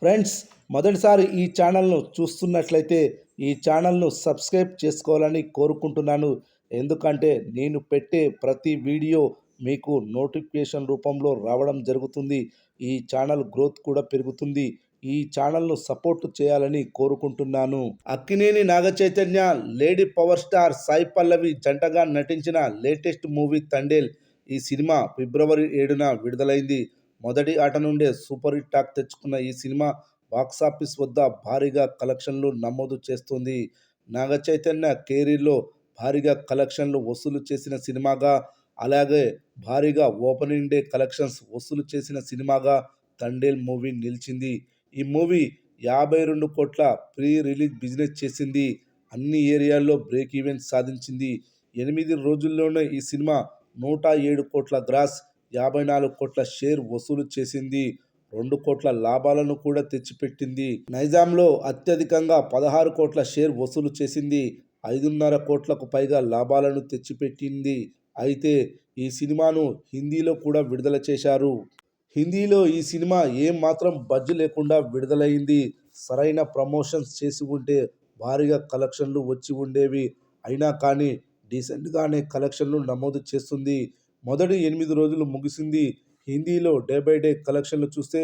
Friends, మొదటిసారి ఈ ఛానల్ను చూస్తున్నట్లయితే ఈ ఛానల్ను సబ్స్క్రైబ్ చేసుకోవాలని కోరుకుంటున్నాను. ఎందుకంటే నేను పెట్టే ప్రతి వీడియో మీకు నోటిఫికేషన్ రూపంలో రావడం జరుగుతుంది. ఈ ఛానల్ గ్రోత్ కూడా పెరుగుతుంది. ఈ ఛానల్ను సపోర్ట్ చేయాలని కోరుకుంటున్నాను. Akkineni Naga Chaitanya, lady power star Sai Pallavi జంటగా నటించిన లేటెస్ట్ మూవీ తండేల్. ఈ సినిమా ఫిబ్రవరి 7న విడుదలైంది. మొదటి ఆట నుండే సూపర్ హిట్ టాక్ తెచ్చుకున్న ఈ సినిమా బాక్సాఫీస్ వద్ద భారీగా కలెక్షన్లు నమోదు చేస్తుంది. నాగచైతన్య కెరీర్లో భారీగా కలెక్షన్లు వసూలు చేసిన సినిమాగా, అలాగే భారీగా ఓపెనింగ్ డే కలెక్షన్స్ వసూలు చేసిన సినిమాగా తండేల్ మూవీ నిలిచింది. ఈ మూవీ 52 కోట్ల ప్రీ రిలీజ్ బిజినెస్ చేసింది. అన్ని ఏరియాల్లో బ్రేక్ ఈవెన్ సాధించింది. 8 రోజుల్లోనే ఈ సినిమా 107 కోట్ల గ్రాస్, 54 కోట్ల షేర్ వసూలు చేసింది. 2 కోట్ల లాభాలను కూడా తెచ్చిపెట్టింది. నైజాంలో అత్యధికంగా 16 కోట్ల షేర్ వసూలు చేసింది. 5.5 కోట్లకు పైగా లాభాలను తెచ్చిపెట్టింది. అయితే ఈ సినిమాను హిందీలో కూడా విడుదల చేశారు. హిందీలో ఈ సినిమా ఏం మాత్రం బజ్ లేకుండా విడుదలైంది. సరైన ప్రమోషన్స్ చేసి ఉంటే భారీగా కలెక్షన్లు వచ్చి ఉండేవి. అయినా కానీ డీసెంట్గానే కలెక్షన్లు నమోదు చేస్తుంది. మొదటి 8 రోజులు ముగిసింది. హిందీలో డే బై డే కలెక్షన్లు చూస్తే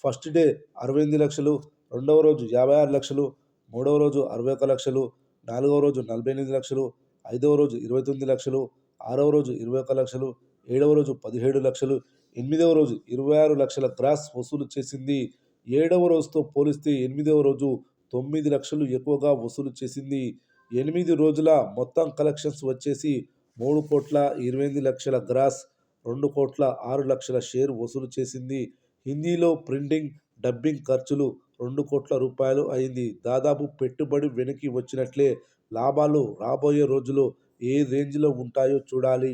ఫస్ట్ డే 68 లక్షలు, రెండవ రోజు 56 లక్షలు, మూడవ రోజు 61 లక్షలు, నాలుగవ రోజు 48 లక్షలు, ఐదవ రోజు 29 లక్షలు, ఆరవ రోజు 21 లక్షలు, ఏడవ రోజు 17 లక్షలు, ఎనిమిదవ రోజు 26 లక్షల గ్రాస్ వసూలు చేసింది. ఏడవ రోజుతో పోలిస్తే ఎనిమిదవ రోజు 9 లక్షలు ఎక్కువగా వసూలు చేసింది. 8 రోజుల మొత్తం కలెక్షన్స్ వచ్చేసి 3 కోట్ల 28 లక్షల గ్రాస్, 2 కోట్ల 6 లక్షల షేర్ వసూలు చేసింది. హిందీలో ప్రింటింగ్, డబ్బింగ్ ఖర్చులు 2 కోట్ల రూపాయలు అయింది. దాదాపు పెట్టుబడి వెనక్కి వచ్చినట్లే. లాభాలు రాబోయే రోజుల్లో ఏ రేంజ్లో ఉంటాయో చూడాలి.